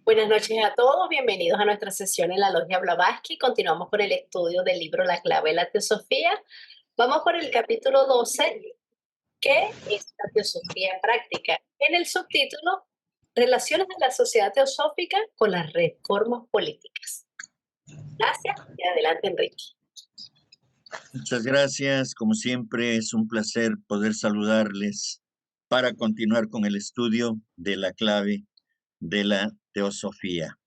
Buenas noches a todos, bienvenidos a nuestra sesión en la Logia Blavatsky. Continuamos con el estudio del libro La clave de la teosofía. Vamos por el capítulo 12, que es la teosofía práctica. En el subtítulo, Relaciones de la sociedad teosófica con las reformas políticas. Gracias y adelante, Enrique. Muchas gracias. Como siempre, es un placer poder saludarles para continuar con el estudio de la clave de la teosofía.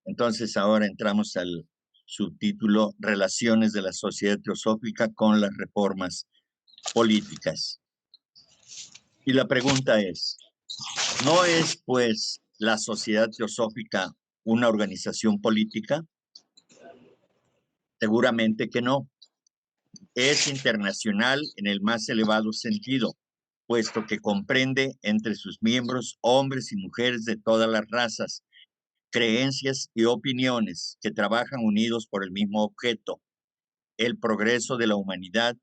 Entonces, ahora entramos al subtítulo Relaciones de la sociedad teosófica con las reformas políticas. Y la pregunta es, ¿no es, pues, la sociedad teosófica una organización política? Seguramente que no. Es internacional en el más elevado sentido, puesto que comprende entre sus miembros hombres y mujeres de todas las razas, creencias y opiniones que trabajan unidos por el mismo objeto, el progreso de la humanidad,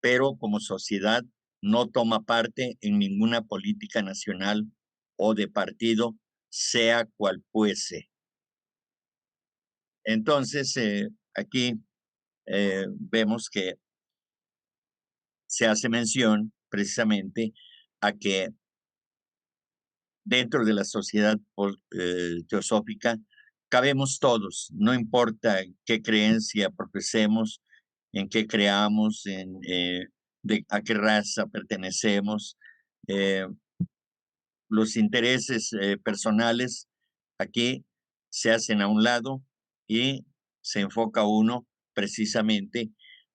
pero como sociedad no toma parte en ninguna política nacional o de partido, sea cual fuese. Entonces, aquí vemos que se hace mención precisamente a que dentro de la sociedad teosófica cabemos todos, no importa qué creencia profesemos, en qué creamos, a qué raza pertenecemos, eh, los intereses personales aquí se hacen a un lado y se enfoca uno precisamente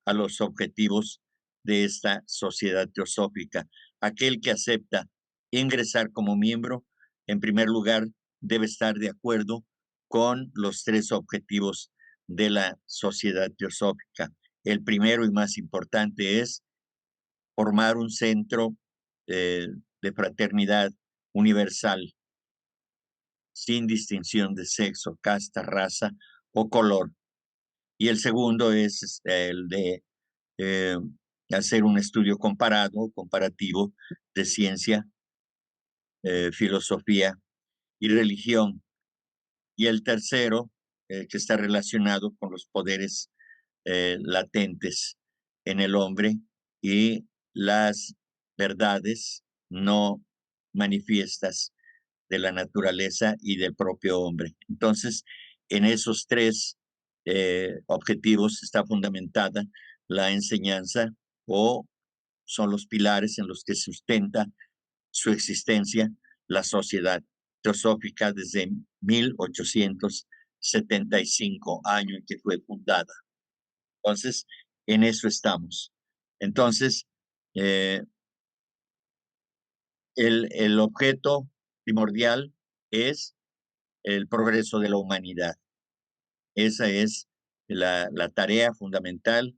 a los objetivos de esta sociedad teosófica. Aquel que acepta ingresar como miembro, en primer lugar, debe estar de acuerdo con los tres objetivos de la sociedad teosófica. El primero y más importante es formar un centro de fraternidad universal, sin distinción de sexo, casta, raza o color. Y el segundo es el de eh, hacer un estudio comparativo de ciencia, filosofía y religión. Y el tercero, que está relacionado con los poderes latentes en el hombre y las verdades no manifiestas de la naturaleza y del propio hombre. Entonces, en esos tres objetivos está fundamentada la enseñanza, o son los pilares en los que sustenta su existencia la sociedad teosófica desde 1875, año en que fue fundada. Entonces, en eso estamos. Entonces, eh, el objeto primordial es el progreso de la humanidad. Esa es la tarea fundamental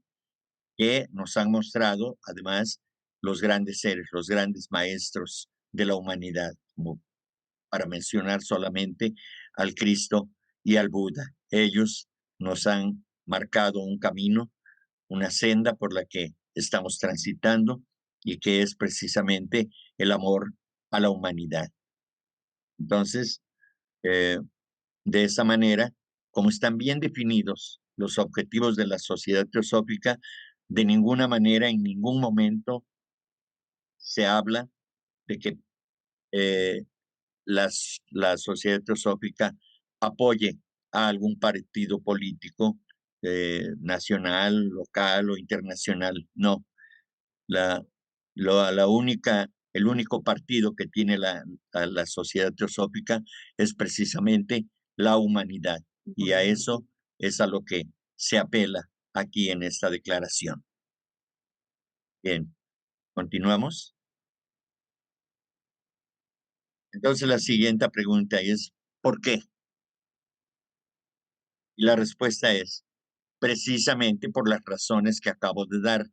que nos han mostrado, además, los grandes seres, los grandes maestros de la humanidad, como para mencionar solamente al Cristo y al Buda. Ellos nos han marcado un camino, una senda por la que estamos transitando y que es precisamente el amor a la humanidad. Entonces, de esa manera, como están bien definidos los objetivos de la sociedad teosófica, de ninguna manera, en ningún momento, se habla de que la sociedad teosófica apoye a algún partido político nacional, local o internacional. No, la, el único partido que tiene la sociedad teosófica es precisamente la humanidad, y a eso es a lo que se apela aquí en esta declaración. Bien, continuamos. Entonces la siguiente pregunta es, ¿por qué? Y la respuesta es, precisamente por las razones que acabo de dar.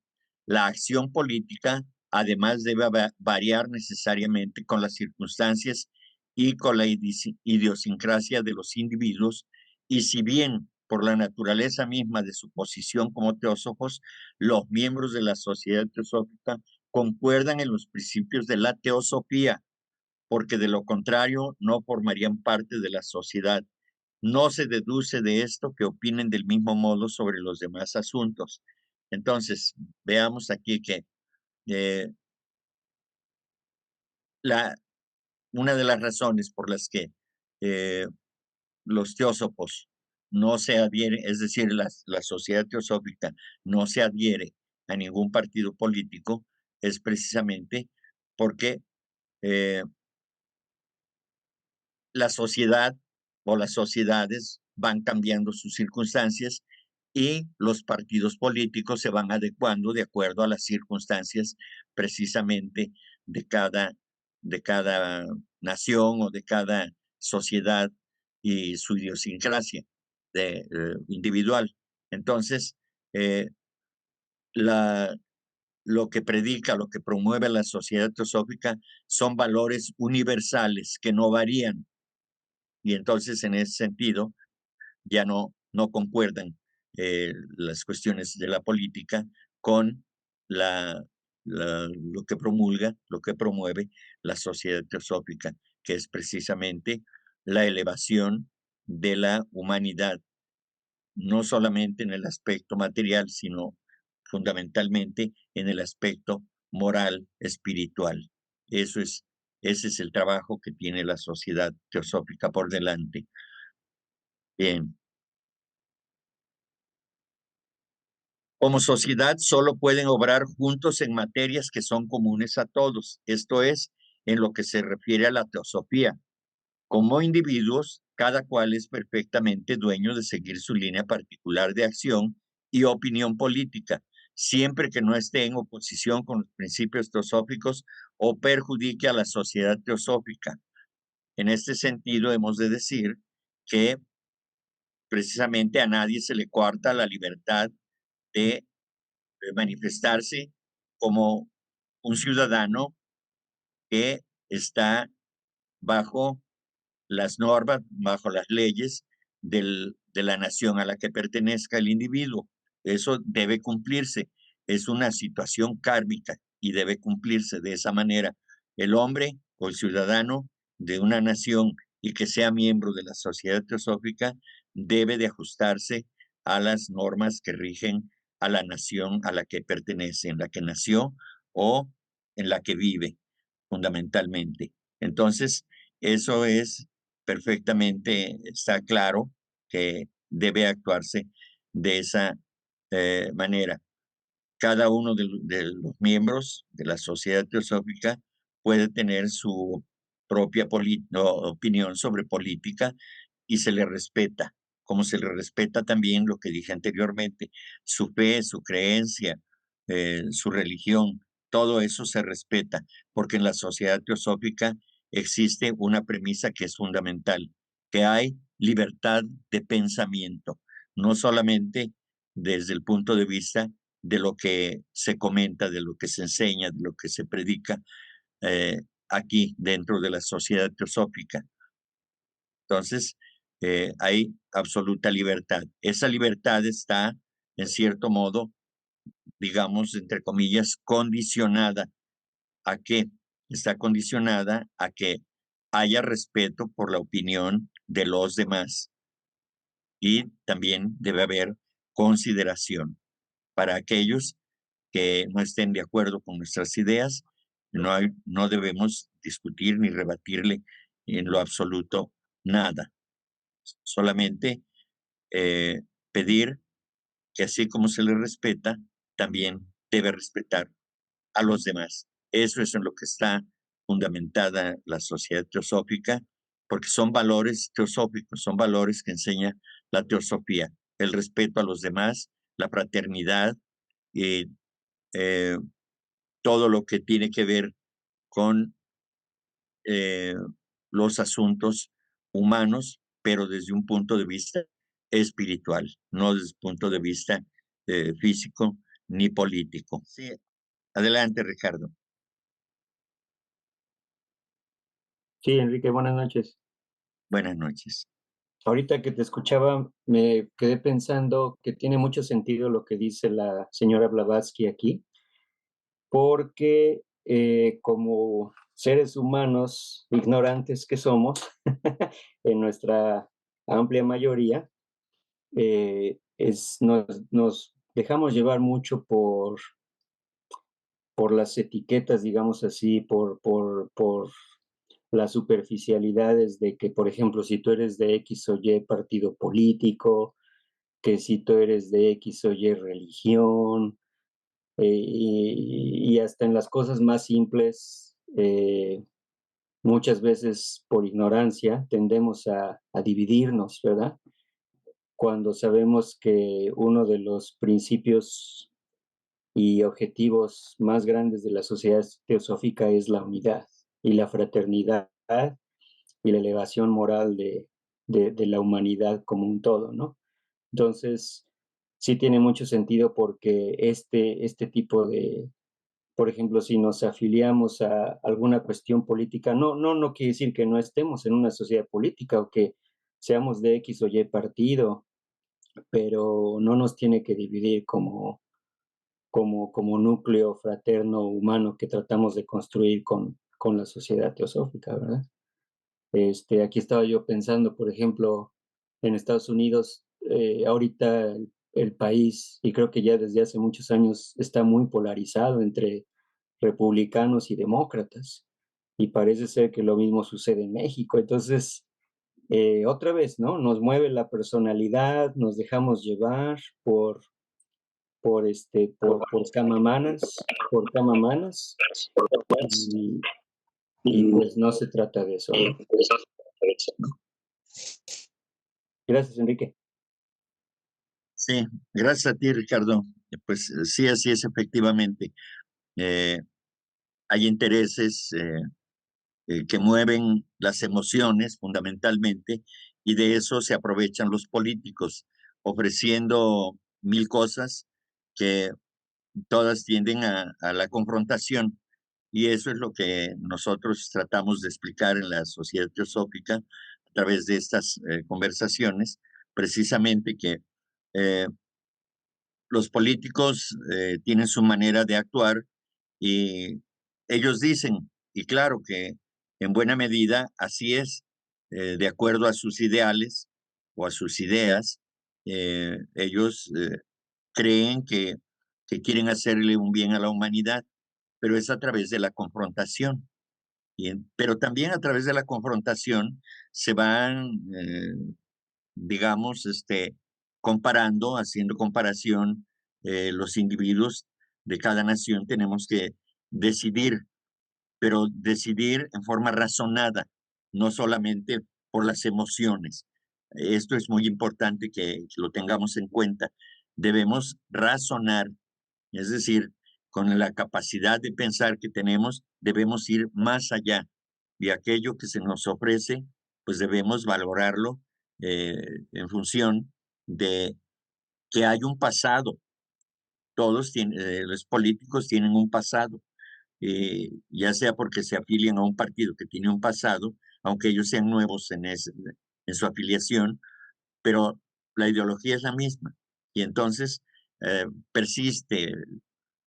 La acción política, además, debe variar necesariamente con las circunstancias y con la idiosincrasia de los individuos, y si bien por la naturaleza misma de su posición como teósofos, los miembros de la sociedad teosófica concuerdan en los principios de la teosofía, porque de lo contrario no formarían parte de la sociedad. No se deduce de esto que opinen del mismo modo sobre los demás asuntos. Entonces, veamos aquí que eh, la, una de las razones por las que eh, los teósofos no se adhieren, es decir, la sociedad teosófica no se adhiere a ningún partido político, es precisamente porque eh, la sociedad o las sociedades van cambiando sus circunstancias y los partidos políticos se van adecuando de acuerdo a las circunstancias precisamente de de cada nación o de cada sociedad y su idiosincrasia individual. Entonces, eh, la, lo que predica, lo que promueve la sociedad teosófica son valores universales que no varían, y entonces en ese sentido ya no concuerdan las cuestiones de la política con lo que promulga, lo que promueve la sociedad teosófica, que es precisamente la elevación de la humanidad, no solamente en el aspecto material, sino fundamentalmente en el aspecto moral, espiritual. Eso es, ese es el trabajo que tiene la sociedad teosófica por delante. Bien. Como sociedad solo pueden obrar juntos en materias que son comunes a todos, esto es, en lo que se refiere a la teosofía. Como individuos, cada cual es perfectamente dueño de seguir su línea particular de acción y opinión política, siempre que no esté en oposición con los principios teosóficos o perjudique a la sociedad teosófica. En este sentido, hemos de decir que precisamente a nadie se le coarta la libertad de manifestarse como un ciudadano que está bajo las normas, bajo las leyes de la nación a la que pertenezca el individuo. Eso debe cumplirse. Es una situación kármica y debe cumplirse de esa manera. El hombre o el ciudadano de una nación y que sea miembro de la sociedad teosófica debe de ajustarse a las normas que rigen a la nación a la que pertenece, en la que nació o en la que vive, fundamentalmente. Entonces, eso es perfectamente, está claro que debe actuarse de esa manera. Cada uno de los miembros de la sociedad teosófica puede tener su propia opinión sobre política y se le respeta, como se le respeta también lo que dije anteriormente, su fe, su creencia, su religión, todo eso se respeta, porque en la sociedad teosófica existe una premisa que es fundamental, que hay libertad de pensamiento, no solamente desde el punto de vista de lo que se comenta, de lo que se enseña, de lo que se predica aquí dentro de la sociedad teosófica. Entonces, hay absoluta libertad. Esa libertad está, en cierto modo, digamos, entre comillas, condicionada a que está condicionada a que haya respeto por la opinión de los demás y también debe haber consideración para aquellos que no estén de acuerdo con nuestras ideas. No debemos discutir ni rebatirle en lo absoluto nada. Solamente pedir que así como se le respeta, también debe respetar a los demás. Eso es en lo que está fundamentada la sociedad teosófica, porque son valores teosóficos, son valores que enseña la teosofía, el respeto a los demás, la fraternidad y eh, todo lo que tiene que ver con eh, los asuntos humanos, pero desde un punto de vista espiritual, no desde el punto de vista físico ni político. Sí, adelante, Ricardo. Sí, Enrique, buenas noches. Buenas noches. Ahorita que te escuchaba, me quedé pensando que tiene mucho sentido lo que dice la señora Blavatsky aquí, porque como seres humanos ignorantes que somos, en nuestra amplia mayoría, nos dejamos llevar mucho por las etiquetas, digamos así, por las superficialidades de que, por ejemplo, si tú eres de X o Y partido político, que si tú eres de X o Y religión, y hasta en las cosas más simples, muchas veces por ignorancia tendemos a dividirnos, ¿verdad? Cuando sabemos que uno de los principios y objetivos más grandes de la sociedad teosófica es la unidad y la fraternidad y la elevación moral de la humanidad como un todo, ¿no? Entonces, sí tiene mucho sentido porque este tipo de, por ejemplo, si nos afiliamos a alguna cuestión política, no quiere decir que no estemos en una sociedad política o que seamos de X o Y partido, pero no nos tiene que dividir como núcleo fraterno humano que tratamos de construir con la sociedad teosófica, ¿verdad? Aquí estaba yo pensando, por ejemplo, en Estados Unidos, ahorita el país, y creo que ya desde hace muchos años, está muy polarizado entre republicanos y demócratas, y parece ser que lo mismo sucede en México. Entonces, otra vez, ¿no? Nos mueve la personalidad, nos dejamos llevar por camamanas, y, y pues no se trata de eso, ¿no? Gracias, Enrique. Sí, gracias a ti, Ricardo. Pues sí, así es efectivamente. Hay intereses que mueven las emociones fundamentalmente y de eso se aprovechan los políticos, ofreciendo mil cosas que todas tienden a la confrontación. Y eso es lo que nosotros tratamos de explicar en la Sociedad Teosófica a través de estas conversaciones, precisamente que eh, los políticos tienen su manera de actuar y ellos dicen, y claro que en buena medida así es, de acuerdo a sus ideales o a sus ideas, ellos creen que quieren hacerle un bien a la humanidad, pero es a través de la confrontación. Pero también a través de la confrontación se van, digamos, comparando, haciendo comparación, los individuos de cada nación tenemos que decidir, pero decidir en forma razonada, no solamente por las emociones. Esto es muy importante que lo tengamos en cuenta. Debemos razonar, es decir, con la capacidad de pensar que tenemos, debemos ir más allá de aquello que se nos ofrece, pues debemos valorarlo en función de que hay un pasado. Todos tienen, los políticos tienen un pasado, ya sea porque se afilian a un partido que tiene un pasado, aunque ellos sean nuevos en su afiliación, pero la ideología es la misma. Y entonces persiste,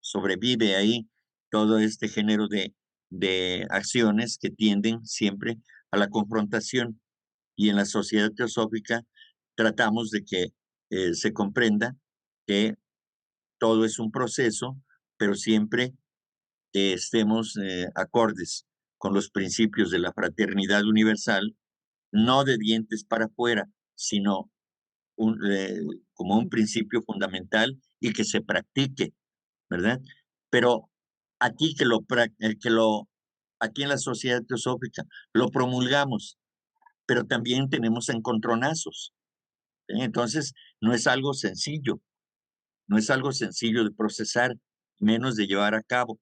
sobrevive ahí todo este género de acciones que tienden siempre a la confrontación. Y en la sociedad teosófica tratamos de que se comprenda que todo es un proceso, pero siempre que estemos acordes con los principios de la fraternidad universal, no de dientes para afuera, sino un, como un principio fundamental y que se practique, ¿verdad? Pero aquí aquí en la sociedad teosófica lo promulgamos, pero también tenemos encontronazos. Entonces, no es algo sencillo, no es algo sencillo de procesar, menos de llevar a cabo.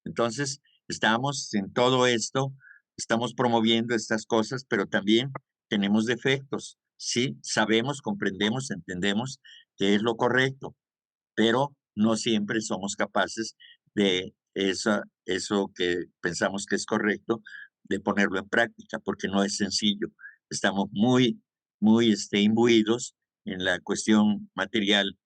Entonces, estamos en todo esto, estamos promoviendo estas cosas, pero también tenemos defectos. Sí, sabemos, comprendemos, entendemos que es lo correcto, pero no siempre somos capaces de eso que pensamos que es correcto, de ponerlo en práctica, porque no es sencillo. Estamos muy imbuidos en la cuestión material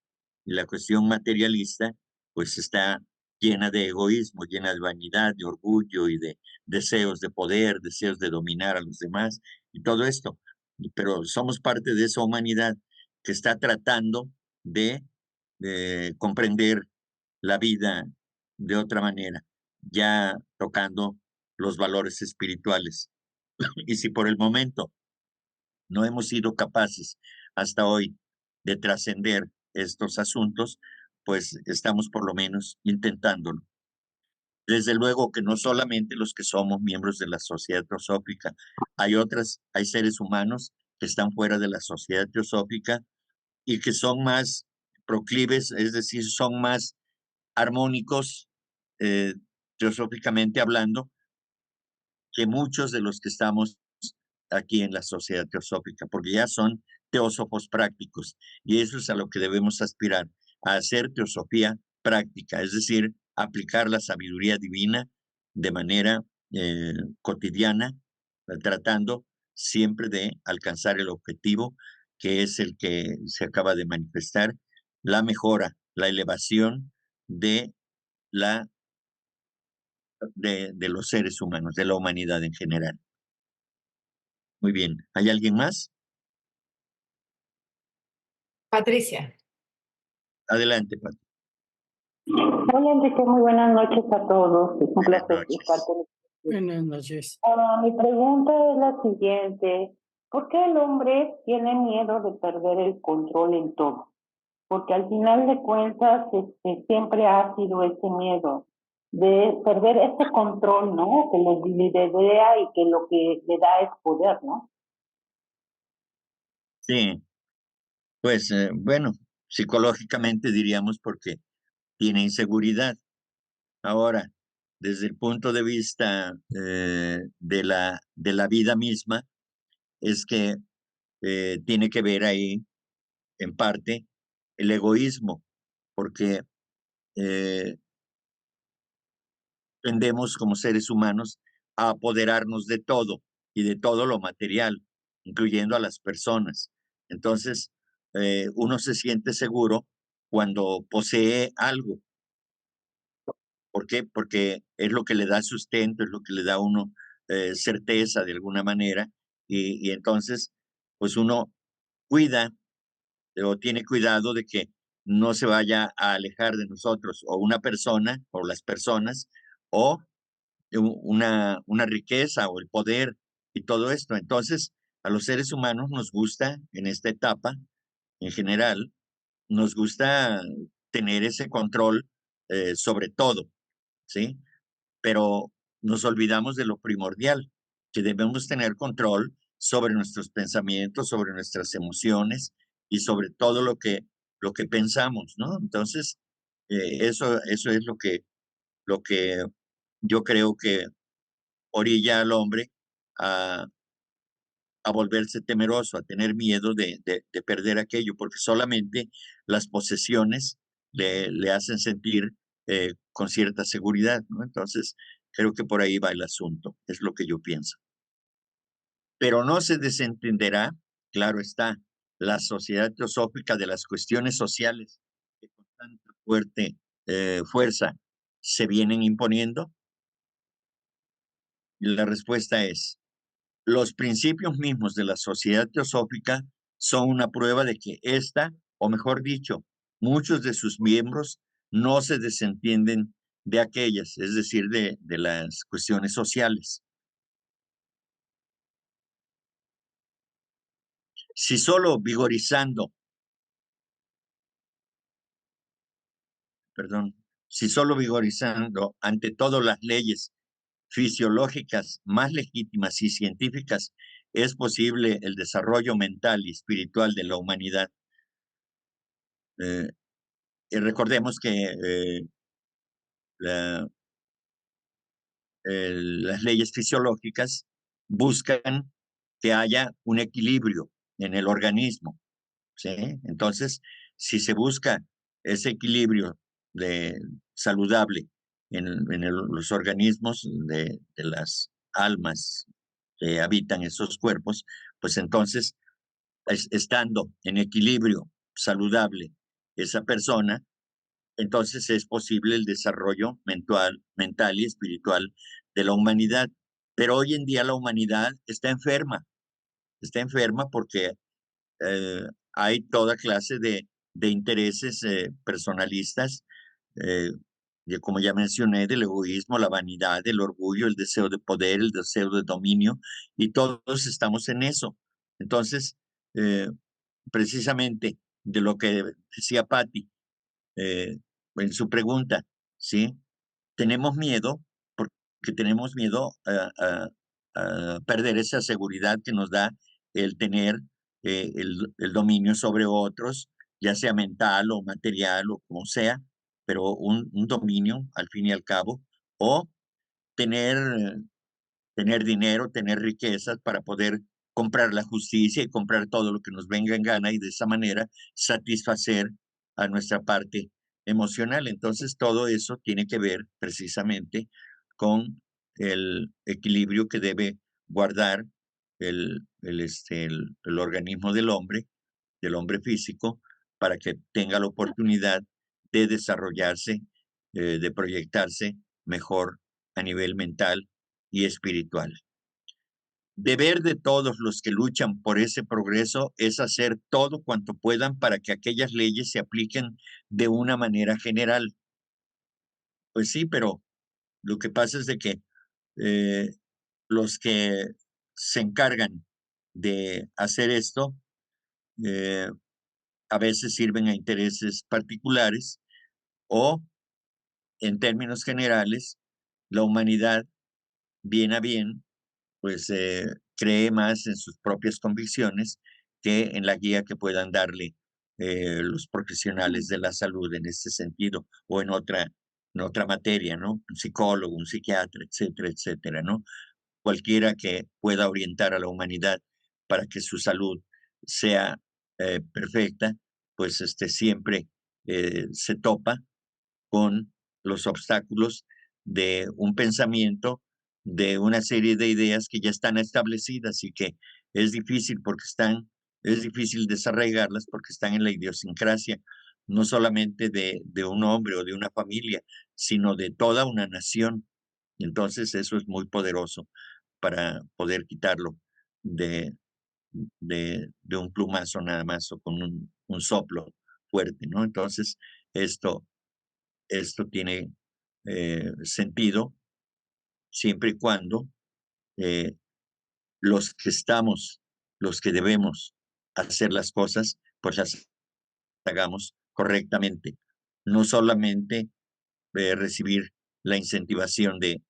y la cuestión materialista, pues está llena de egoísmo, llena de vanidad, de orgullo y de deseos de poder, deseos de dominar a los demás y todo esto. Pero somos parte de esa humanidad que está tratando de comprender la vida de otra manera, ya tocando los valores espirituales. Y si por el momento no hemos sido capaces hasta hoy de trascender estos asuntos, pues estamos por lo menos intentándolo. Desde luego que no solamente los que somos miembros de la sociedad teosófica, hay seres humanos que están fuera de la sociedad teosófica y que son más proclives, es decir, son más armónicos, eh, teosóficamente hablando, que muchos de los que estamos aquí en la sociedad teosófica, porque ya son teósofos prácticos, y eso es a lo que debemos aspirar, a hacer teosofía práctica, es decir, aplicar la sabiduría divina de manera cotidiana, tratando siempre de alcanzar el objetivo que es el que se acaba de manifestar, la mejora, la elevación de la de los seres humanos, de la humanidad en general. Muy bien. ¿Hay alguien más? Patricia. Adelante, Pat. Hola Enrique, muy buenas noches a todos. Es un Buenas placer noches. estar con ustedes. Buenas noches. Mi pregunta es la siguiente. ¿Por qué el hombre tiene miedo de perder el control en todo? Porque al final de cuentas siempre ha sido ese miedo de perder ese control, ¿no? Que lo lidera y que lo que le da es poder, ¿no? Sí, pues bueno, psicológicamente diríamos porque tiene inseguridad. Ahora, desde el punto de vista de la vida misma, es que tiene que ver ahí, en parte, el egoísmo, porque eh, tendemos como seres humanos a apoderarnos de todo y de todo lo material, incluyendo a las personas. Entonces, uno se siente seguro cuando posee algo. ¿Por qué? Porque es lo que le da sustento, es lo que le da a uno certeza de alguna manera y entonces, pues uno cuida o tiene cuidado de que no se vaya a alejar de nosotros o una persona o las personas o una riqueza o el poder y todo esto. Entonces, a los seres humanos nos gusta en esta etapa, en general, nos gusta tener ese control sobre todo, ¿sí? Pero nos olvidamos de lo primordial, que debemos tener control sobre nuestros pensamientos, sobre nuestras emociones y sobre todo lo que pensamos, ¿no? Entonces, eso es lo que yo creo que orilla al hombre a, a volverse temeroso, a tener miedo de perder aquello, porque solamente las posesiones le hacen sentir con cierta seguridad, ¿no? Entonces, creo que por ahí va el asunto, es lo que yo pienso. Pero no se desentenderá, claro está, la sociedad teosófica de las cuestiones sociales que con tanta fuerte fuerza se vienen imponiendo. Y la respuesta es, los principios mismos de la sociedad teosófica son una prueba de que esta, o mejor dicho, muchos de sus miembros no se desentienden de aquellas, es decir, de las cuestiones sociales. Si solo vigorizando, perdón, si solo vigorizando ante todo las leyes fisiológicas más legítimas y científicas es posible el desarrollo mental y espiritual de la humanidad. Y recordemos que la, las leyes fisiológicas buscan que haya un equilibrio en el organismo, ¿sí? Entonces, si se busca ese equilibrio saludable los organismos de las almas que habitan esos cuerpos, pues entonces, estando en equilibrio saludable esa persona, entonces es posible el desarrollo mental y espiritual de la humanidad. Pero hoy en día la humanidad está enferma porque hay toda clase de intereses personalistas, eh, como ya mencioné, del egoísmo, la vanidad, el orgullo, el deseo de poder, el deseo de dominio, y todos estamos en eso. Entonces, eh, precisamente de lo que decía Patti en su pregunta, ¿sí? Tenemos miedo porque tenemos miedo a perder esa seguridad que nos da el tener el dominio sobre otros, ya sea mental o material o como sea, pero un dominio al fin y al cabo, o tener, tener dinero, tener riquezas para poder comprar la justicia y comprar todo lo que nos venga en gana y de esa manera satisfacer a nuestra parte emocional. Entonces, todo eso tiene que ver precisamente con el equilibrio que debe guardar el organismo del hombre físico, para que tenga la oportunidad de desarrollarse, de proyectarse mejor a nivel mental y espiritual. Deber de todos los que luchan por ese progreso es hacer todo cuanto puedan para que aquellas leyes se apliquen de una manera general. Pues sí, pero lo que pasa es de que eh, los que se encargan de hacer esto eh, a veces sirven a intereses particulares o, en términos generales, la humanidad, bien a bien, pues cree más en sus propias convicciones que en la guía que puedan darle los profesionales de la salud en este sentido o en otra materia, ¿no? Un psicólogo, un psiquiatra, etcétera, etcétera, ¿no? Cualquiera que pueda orientar a la humanidad para que su salud sea perfecta, pues siempre se topa con los obstáculos de un pensamiento, de una serie de ideas que ya están establecidas y que es difícil es difícil desarraigarlas porque están en la idiosincrasia, no solamente de un hombre o de una familia, sino de toda una nación. Entonces eso es muy poderoso para poder quitarlo de, de un plumazo nada más o con un soplo fuerte, ¿no? Entonces, esto esto tiene sentido siempre y cuando eh, los que estamos, los que debemos hacer las cosas, pues las hagamos correctamente. No solamente recibir la incentivación de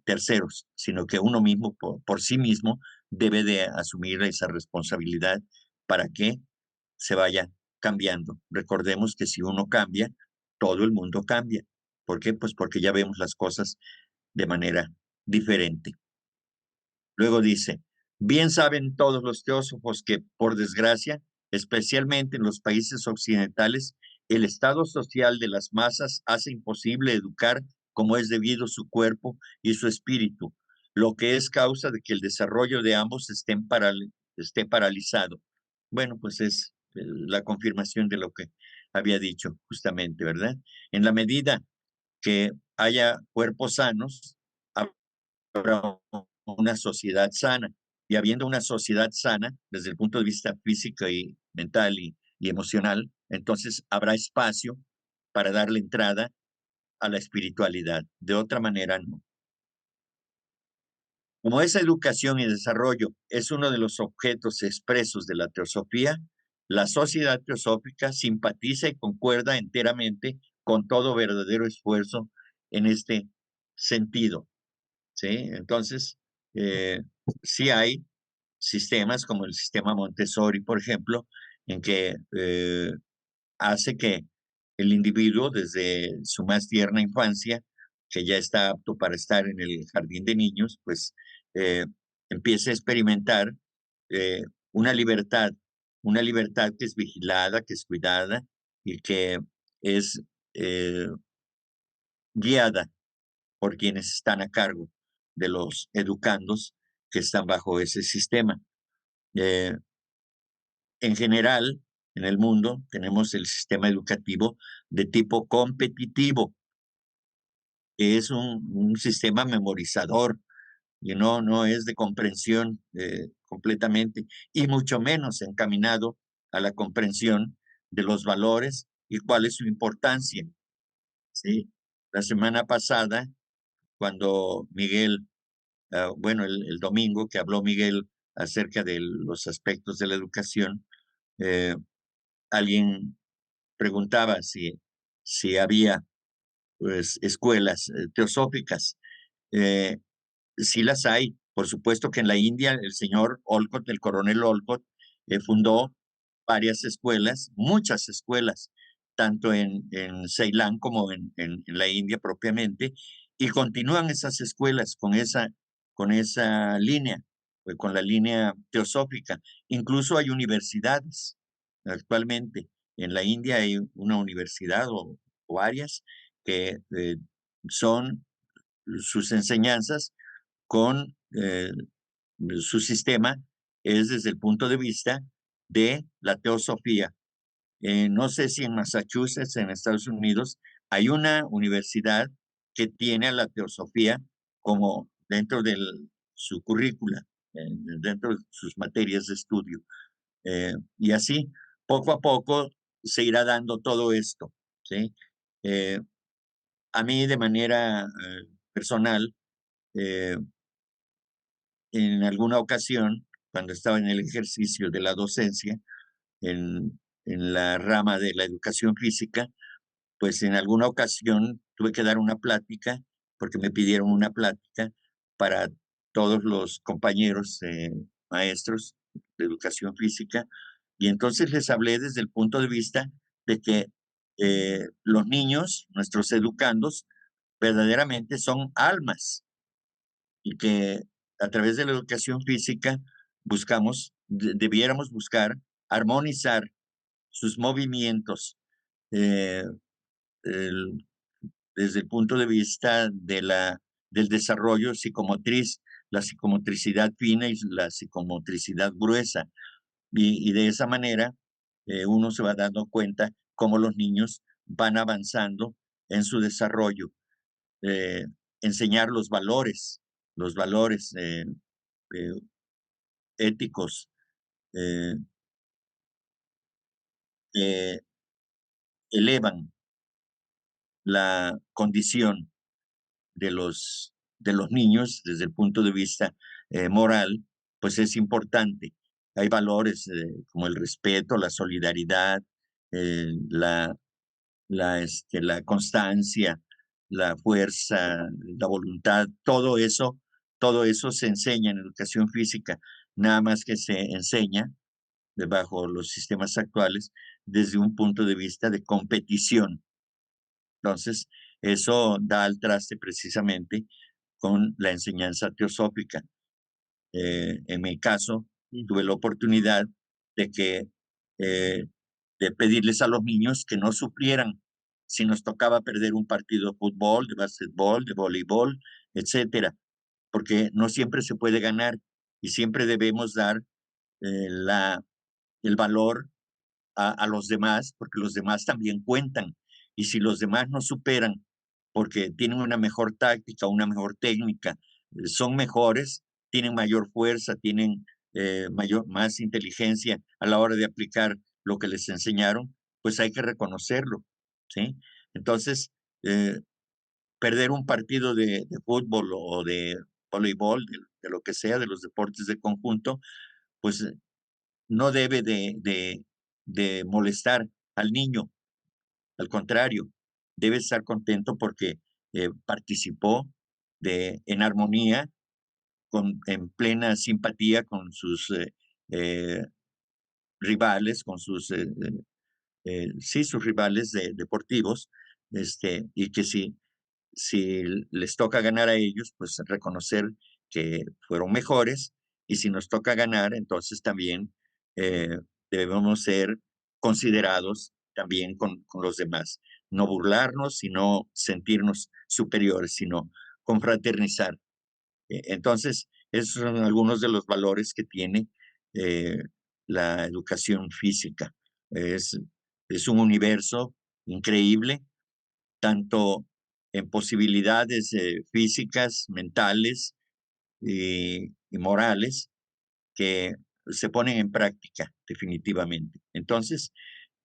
terceros, sino que uno mismo, por sí mismo, debe de asumir esa responsabilidad para que se vaya cambiando. Recordemos que si uno cambia, todo el mundo cambia. ¿Por qué? Pues porque ya vemos las cosas de manera diferente. Luego dice, bien saben todos los teósofos que, por desgracia, especialmente en los países occidentales, el estado social de las masas hace imposible educar como es debido su cuerpo y su espíritu, lo que es causa de que el desarrollo de ambos esté paralizado. Bueno, pues es la confirmación de lo que había dicho justamente, ¿verdad? En la medida que haya cuerpos sanos, habrá una sociedad sana. Y habiendo una sociedad sana, desde el punto de vista físico y mental y emocional, entonces habrá espacio para darle entrada a la espiritualidad. De otra manera, no. Como esa educación y desarrollo es uno de los objetos expresos de la teosofía, la sociedad teosófica simpatiza y concuerda enteramente con todo verdadero esfuerzo en este sentido. ¿Sí? Entonces, sí hay sistemas como el sistema Montessori, por ejemplo, en que hace que el individuo desde su más tierna infancia, que ya está apto para estar en el jardín de niños, pues eh, empiece a experimentar eh, una libertad, una libertad que es vigilada, que es cuidada y que es eh, guiada por quienes están a cargo de los educandos que están bajo ese sistema. En general, en el mundo tenemos el sistema educativo de tipo competitivo, que es un sistema memorizador y no es de comprensión completamente, y mucho menos encaminado a la comprensión de los valores y cuál es su importancia. ¿Sí? La semana pasada, cuando Miguel, bueno, el domingo que habló Miguel acerca de los aspectos de la educación, alguien preguntaba si había pues, escuelas teosóficas. Sí las hay. Por supuesto que en la India el señor Olcott, el coronel Olcott, fundó varias escuelas, muchas escuelas, tanto en Ceilán como en la India propiamente, y continúan esas escuelas con esa línea, con la línea teosófica. Incluso hay universidades actualmente. En la India hay una universidad o varias que son sus enseñanzas con su sistema es desde el punto de vista de la teosofía. No sé si en Massachusetts, en Estados Unidos, hay una universidad que tiene a la teosofía como dentro de su currícula, dentro de sus materias de estudio. Y así, poco a poco, se irá dando todo esto. ¿Sí? A mí, de manera personal, en alguna ocasión, cuando estaba en el ejercicio de la docencia, en la rama de la educación física, pues en alguna ocasión tuve que dar una plática, porque me pidieron una plática para todos los compañeros maestros de educación física, y entonces les hablé desde el punto de vista de que los niños, nuestros educandos, verdaderamente son almas, y que a través de la educación física debiéramos buscar armonizar sus movimientos eh, el- desde el punto de vista del desarrollo psicomotriz, la psicomotricidad fina y la psicomotricidad gruesa. Y de esa manera uno se va dando cuenta cómo los niños van avanzando en su desarrollo. eh, Enseñar los valores eh, éticos eh, que elevan la condición de los niños desde el punto de vista moral, pues es importante. Hay valores como el respeto, la solidaridad, la constancia, la fuerza, la voluntad, todo eso se enseña en educación física, nada más que se enseña bajo los sistemas actuales desde un punto de vista de competición. Entonces, eso da al traste precisamente con la enseñanza teosófica. En mi caso, tuve la oportunidad de que de pedirles a los niños que no sufrieran si nos tocaba perder un partido de fútbol, de básquetbol, de voleibol, etcétera, porque no siempre se puede ganar y siempre debemos dar el valor a los demás, porque los demás también cuentan. Y si los demás nos superan porque tienen una mejor táctica, una mejor técnica, son mejores, tienen mayor fuerza, tienen más inteligencia a la hora de aplicar lo que les enseñaron, pues hay que reconocerlo, ¿sí? Entonces, perder un partido de fútbol o de voleibol, de lo que sea, de los deportes de conjunto, pues no debe de molestar al niño. Al contrario, debe estar contento porque participó en armonía, en plena simpatía con sus eh, rivales, con sus rivales deportivos, y que si les toca ganar a ellos, pues reconocer que fueron mejores, y si nos toca ganar, entonces también eh, debemos ser considerados también con los demás. No burlarnos, sino sentirnos superiores, sino confraternizar. Entonces, esos son algunos de los valores que tiene eh, la educación física. Es, es un universo increíble, tanto en posibilidades físicas, mentales y morales, que se ponen en práctica definitivamente. Entonces,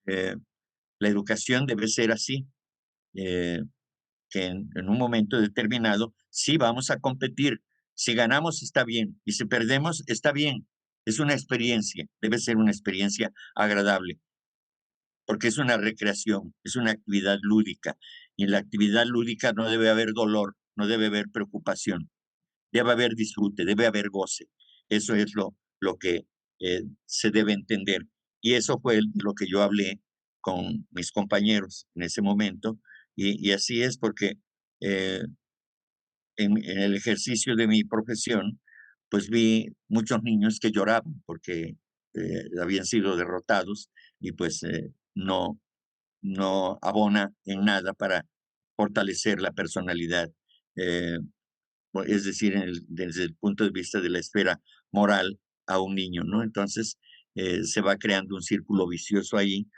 la educación debe ser así, que en un momento determinado sí vamos a competir. Si ganamos está bien y si perdemos está bien. Es una experiencia, debe ser una experiencia agradable, porque es una recreación, es una actividad lúdica. Y en la actividad lúdica no debe haber dolor, no debe haber preocupación, debe haber disfrute, debe haber goce. Eso es lo que se debe entender. Y eso fue lo que yo hablé con mis compañeros en ese momento. Y así es porque eh, en el ejercicio de mi profesión, pues vi muchos niños que lloraban porque habían sido derrotados y pues no abona en nada para fortalecer la personalidad. Eh, es decir, desde el punto de vista de la esfera moral a un niño, ¿no? Entonces, se va creando un círculo vicioso ahí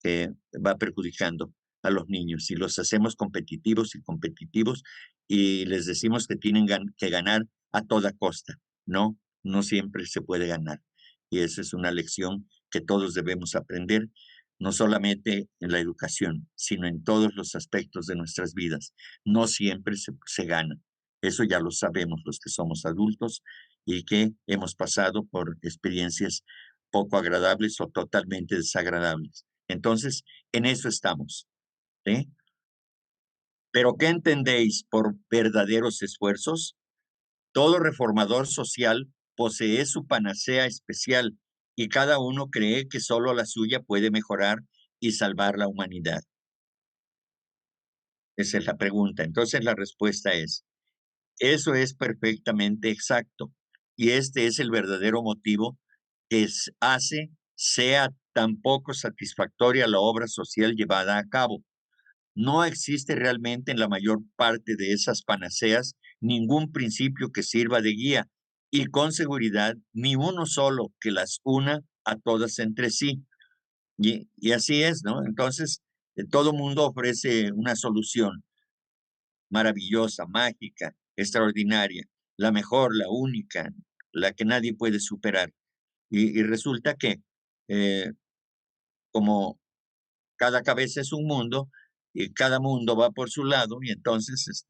que va perjudicando a los niños. Si los hacemos competitivos y competitivos y les decimos que tienen que ganar a toda costa, no, no siempre se puede ganar. Y esa es una lección que todos debemos aprender, no solamente en la educación, sino en todos los aspectos de nuestras vidas. No siempre se gana. Eso ya lo sabemos los que somos adultos y que hemos pasado por experiencias poco agradables o totalmente desagradables. Entonces, en eso estamos. ¿Sí? Pero ¿qué entendéis por verdaderos esfuerzos? Todo reformador social posee su panacea especial y cada uno cree que solo la suya puede mejorar y salvar la humanidad. Esa es la pregunta. Entonces la respuesta es, eso es perfectamente exacto. Y este es el verdadero motivo que hace sea tan poco satisfactoria la obra social llevada a cabo. No existe realmente en la mayor parte de esas panaceas ningún principio que sirva de guía y con seguridad ni uno solo que las una a todas entre sí. Y así es, ¿no? Entonces, todo mundo ofrece una solución maravillosa, mágica, extraordinaria, la mejor, la única, la que nadie puede superar. Y resulta que eh, como cada cabeza es un mundo y cada mundo va por su lado y entonces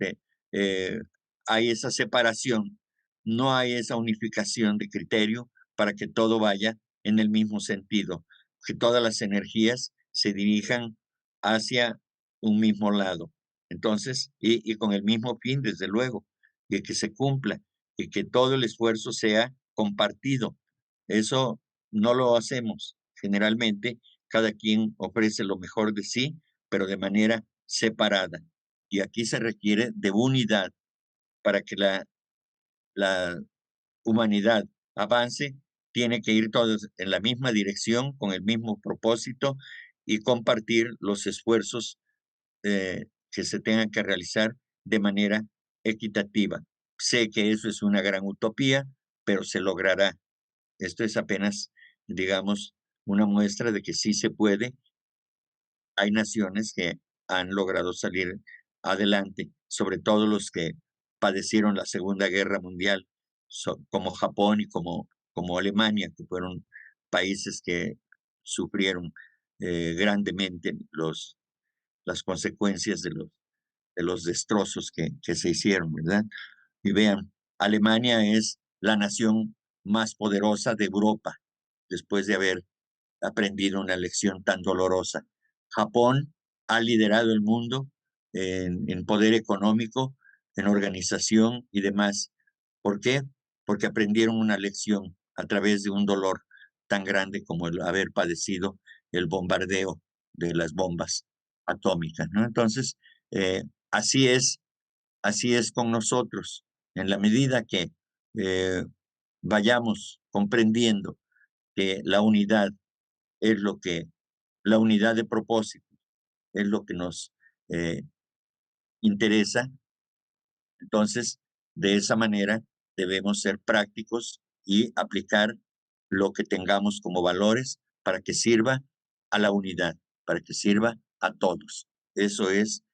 eh, hay esa separación, no hay esa unificación de criterio para que todo vaya en el mismo sentido, que todas las energías se dirijan hacia un mismo lado. Entonces, y con el mismo fin, desde luego, de que se cumpla y que todo el esfuerzo sea compartido. Eso no lo hacemos generalmente, cada quien ofrece lo mejor de sí, pero de manera separada. Y aquí se requiere de unidad para que la humanidad avance, tiene que ir todos en la misma dirección, con el mismo propósito y compartir los esfuerzos que se tengan que realizar de manera equitativa. Sé que eso es una gran utopía, pero se logrará. Esto es apenas, digamos, una muestra de que sí se puede. Hay naciones que han logrado salir adelante, sobre todo los que padecieron la Segunda Guerra Mundial, como Japón y como Alemania, que fueron países que sufrieron grandemente las consecuencias de los destrozos que se hicieron, ¿verdad? Y vean, Alemania es la nación más poderosa de Europa después de haber aprendido una lección tan dolorosa. Japón ha liderado el mundo en poder económico, en organización y demás. ¿Por qué? Porque aprendieron una lección a través de un dolor tan grande como el haber padecido el bombardeo de las bombas atómicas, ¿no? Entonces, eh, así es, así es con nosotros. En la medida que eh, vayamos comprendiendo que la unidad es lo que, la unidad de propósito es lo que nos eh, interesa. Entonces, de esa manera debemos ser prácticos y aplicar lo que tengamos como valores para que sirva a la unidad, para que sirva a todos. Eso es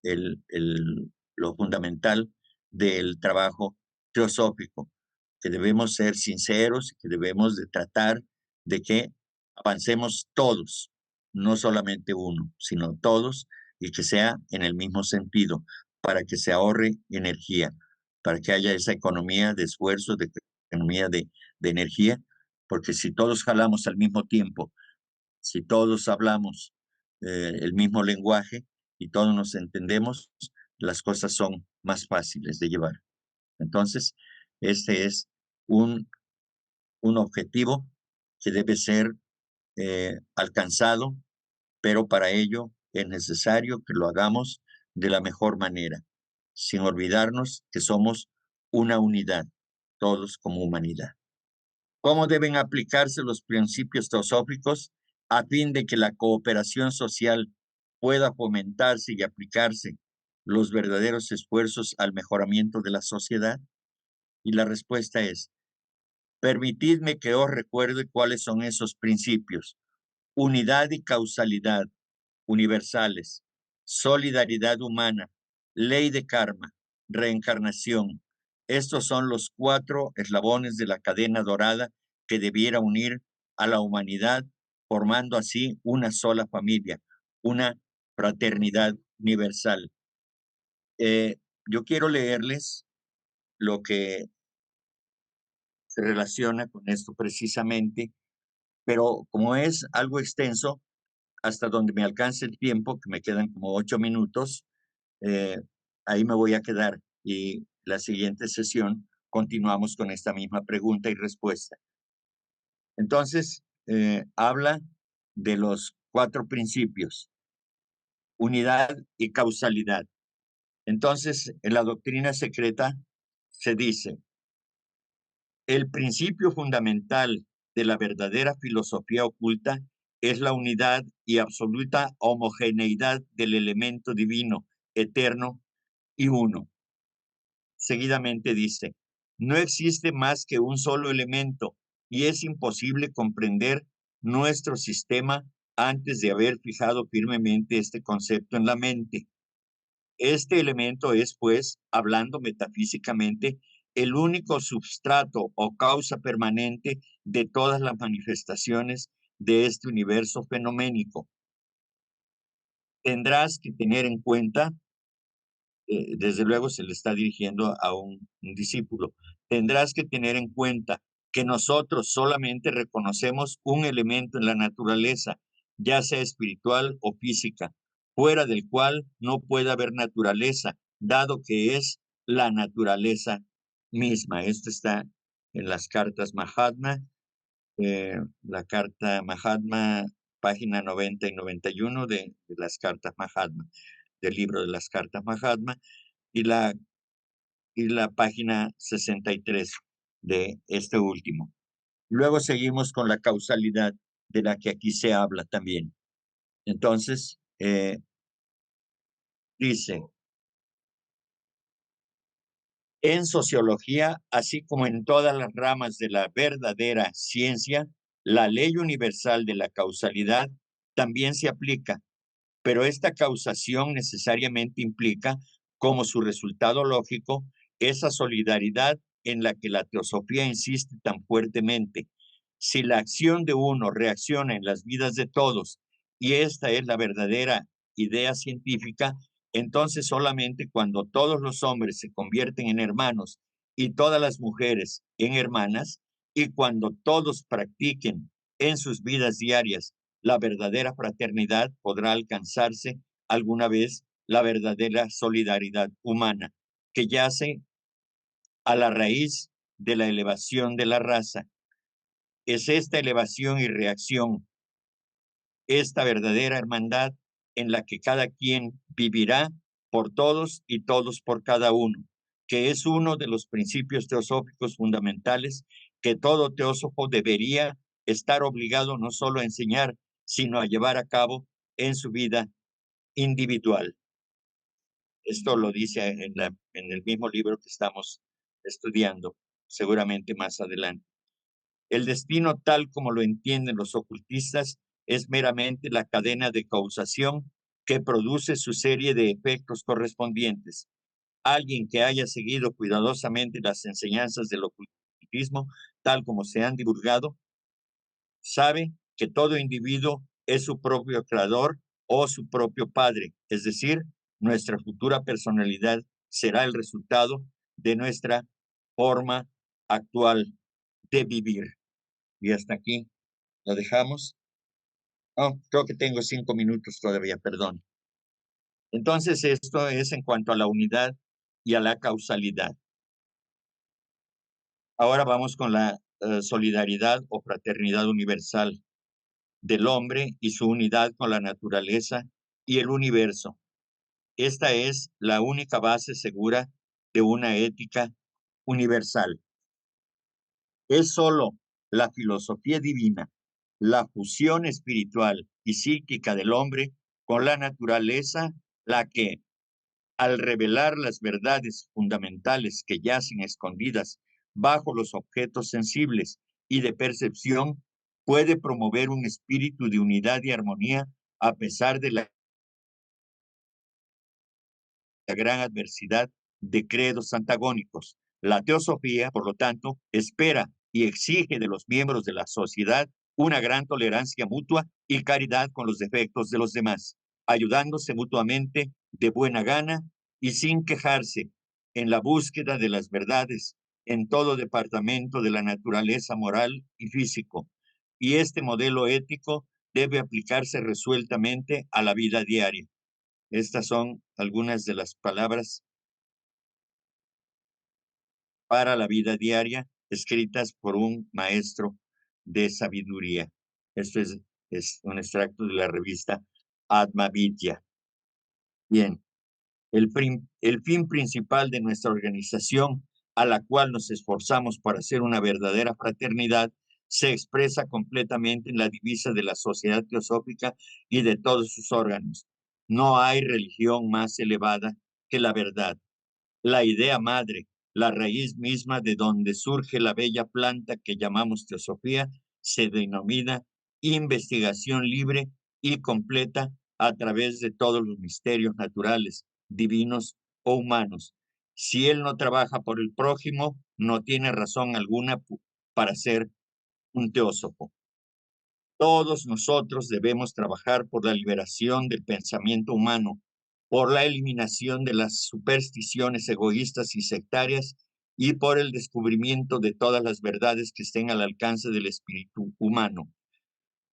lo fundamental del trabajo teosófico, que debemos ser sinceros, que debemos de tratar de que avancemos todos, no solamente uno, sino todos, y que sea en el mismo sentido, para que se ahorre energía, para que haya esa economía de esfuerzo, de economía de energía, porque si todos jalamos al mismo tiempo, si todos hablamos el mismo lenguaje y todos nos entendemos, las cosas son más fáciles de llevar. Entonces, este es un objetivo que debe ser alcanzado, pero para ello es necesario que lo hagamos de la mejor manera, sin olvidarnos que somos una unidad, todos como humanidad. ¿Cómo deben aplicarse los principios teosóficos a fin de que la cooperación social pueda fomentarse y aplicarse los verdaderos esfuerzos al mejoramiento de la sociedad? Y la respuesta es: permitidme que os recuerde cuáles son esos principios. Unidad y causalidad universales, solidaridad humana, ley de karma, reencarnación. Estos son los 4 eslabones de la cadena dorada que debiera unir a la humanidad, formando así una sola familia, una fraternidad universal. Yo quiero leerles lo que se relaciona con esto precisamente, pero como es algo extenso, hasta donde me alcance el tiempo, que me quedan como 8 minutos, ahí me voy a quedar, y la siguiente sesión continuamos con esta misma pregunta y respuesta. Entonces, habla de los 4 principios: unidad y causalidad. Entonces, en la doctrina secreta se dice: el principio fundamental de la verdadera filosofía oculta es la unidad y absoluta homogeneidad del elemento divino, eterno y uno. Seguidamente dice: no existe más que un solo elemento y es imposible comprender nuestro sistema antes de haber fijado firmemente este concepto en la mente. Este elemento es, pues, hablando metafísicamente, el único substrato o causa permanente de todas las manifestaciones de este universo fenoménico. Tendrás que tener en cuenta, desde luego se le está dirigiendo a un discípulo, tendrás que tener en cuenta que nosotros solamente reconocemos un elemento en la naturaleza, ya sea espiritual o física, fuera del cual no puede haber naturaleza, dado que es la naturaleza misma. Esto está en las cartas Mahatma, la carta Mahatma, página 90 y 91 de las cartas Mahatma, del libro de las cartas Mahatma, y la página 63 de este último. Luego seguimos con la causalidad, de la que aquí se habla también. Entonces, dice: en sociología, así como en todas las ramas de la verdadera ciencia, la ley universal de la causalidad también se aplica, pero esta causación necesariamente implica, como su resultado lógico, esa solidaridad en la que la teosofía insiste tan fuertemente. Si la acción de uno reacciona en las vidas de todos, y esta es la verdadera idea científica, entonces solamente cuando todos los hombres se convierten en hermanos y todas las mujeres en hermanas, y cuando todos practiquen en sus vidas diarias la verdadera fraternidad, podrá alcanzarse alguna vez la verdadera solidaridad humana, que yace a la raíz de la elevación de la raza. Es esta elevación y reacción, esta verdadera hermandad en la que cada quien vivirá por todos y todos por cada uno, que es uno de los principios teosóficos fundamentales que todo teósofo debería estar obligado no solo a enseñar, sino a llevar a cabo en su vida individual. Esto lo dice en el mismo libro que estamos estudiando, seguramente más adelante. El destino, tal como lo entienden los ocultistas, es meramente la cadena de causación que produce su serie de efectos correspondientes. Alguien que haya seguido cuidadosamente las enseñanzas del ocultismo, tal como se han divulgado, sabe que todo individuo es su propio creador o su propio padre, es decir, nuestra futura personalidad será el resultado de nuestra forma actual de vivir. Y hasta aquí lo dejamos. Oh, creo que tengo 5 minutos todavía, perdón. Entonces, esto es en cuanto a la unidad y a la causalidad. Ahora vamos con la solidaridad o fraternidad universal del hombre y su unidad con la naturaleza y el universo. Esta es la única base segura de una ética universal. Es solo la filosofía divina, la fusión espiritual y psíquica del hombre con la naturaleza, la que, al revelar las verdades fundamentales que yacen escondidas bajo los objetos sensibles y de percepción, puede promover un espíritu de unidad y armonía a pesar de la gran adversidad de credos antagónicos. La teosofía, por lo tanto, espera y exige de los miembros de la sociedad una gran tolerancia mutua y caridad con los defectos de los demás, ayudándose mutuamente de buena gana y sin quejarse en la búsqueda de las verdades en todo departamento de la naturaleza moral y físico. Y este modelo ético debe aplicarse resueltamente a la vida diaria. Estas son algunas de las palabras para la vida diaria escritas por un maestro de sabiduría. Esto es un extracto de la revista Atma Vidya. Bien, el fin principal de nuestra organización, a la cual nos esforzamos para hacer una verdadera fraternidad, se expresa completamente en la divisa de la Sociedad Teosófica y de todos sus órganos. No hay religión más elevada que la verdad. La idea madre, la raíz misma de donde surge la bella planta que llamamos teosofía, se denomina investigación libre y completa a través de todos los misterios naturales, divinos o humanos. Si él no trabaja por el prójimo, no tiene razón alguna para ser un teósofo. Todos nosotros debemos trabajar por la liberación del pensamiento humano, por la eliminación de las supersticiones egoístas y sectarias y por el descubrimiento de todas las verdades que estén al alcance del espíritu humano.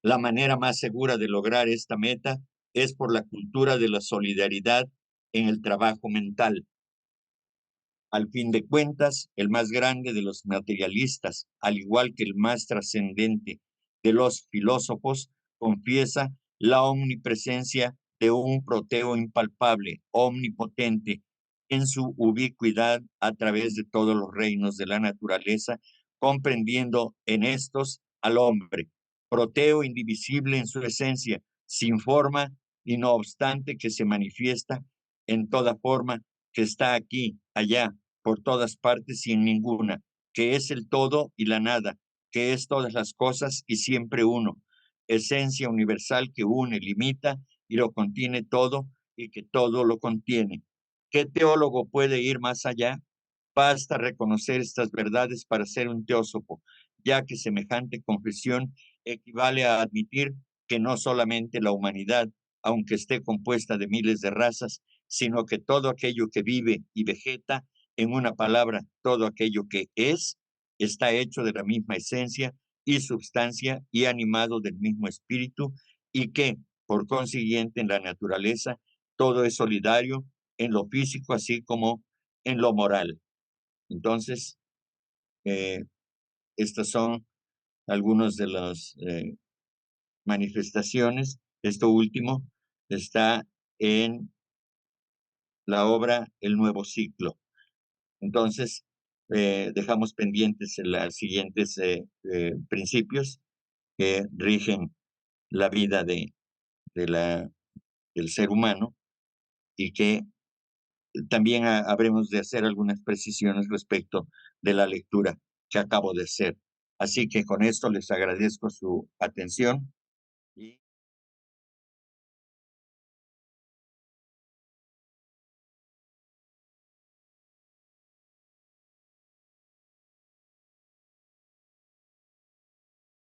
La manera más segura de lograr esta meta es por la cultura de la solidaridad en el trabajo mental. Al fin de cuentas, el más grande de los materialistas, al igual que el más trascendente de los filósofos, confiesa la omnipresencia de un proteo impalpable, omnipotente, en su ubicuidad a través de todos los reinos de la naturaleza, comprendiendo en estos al hombre, proteo indivisible en su esencia, sin forma y no obstante que se manifiesta en toda forma, que está aquí, allá, por todas partes y en ninguna, que es el todo y la nada, que es todas las cosas y siempre uno, esencia universal que une, limita y lo contiene todo y que todo lo contiene. ¿Qué teólogo puede ir más allá? Basta reconocer estas verdades para ser un teósofo, ya que semejante confesión equivale a admitir que no solamente la humanidad, aunque esté compuesta de miles de razas, sino que todo aquello que vive y vegeta, en una palabra, todo aquello que es, está hecho de la misma esencia y substancia y animado del mismo espíritu, y que, por consiguiente, en la naturaleza, todo es solidario en lo físico así como en lo moral. Entonces, estas son algunas de las manifestaciones. Esto último está en la obra El Nuevo Ciclo. Entonces, dejamos pendientes los siguientes principios que rigen la vida del ser humano y que también habremos de hacer algunas precisiones respecto de la lectura que acabo de hacer. Así que con esto les agradezco su atención